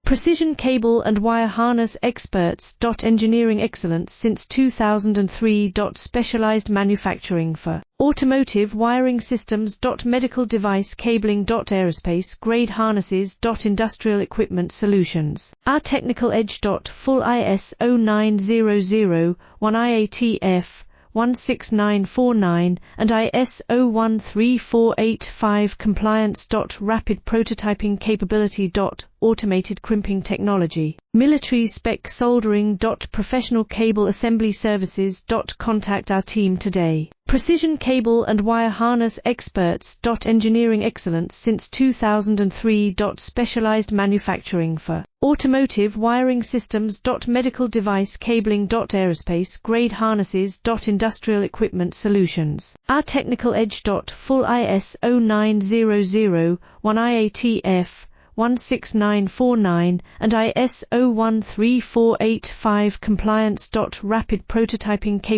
Precision cable and wire harness experts. Engineering excellence since 2003. Specialized manufacturing for automotive wiring systems. Medical device cabling. Aerospace grade harnesses. Industrial equipment solutions. Our technical edge. Full ISO 9001 IATF 16949 and ISO 13485 compliance. Rapid prototyping capability. Automated crimping technology. Military spec soldering. Professional cable assembly services. Contact our team today. Precision cable and wire harness experts. Engineering excellence since 2003. Specialized manufacturing for automotive wiring systems. Medical device cabling. Aerospace grade harnesses. Industrial equipment solutions. Our technical edge. Full ISO 9001 IATF 16949 and ISO 13485 compliance. Rapid prototyping capability.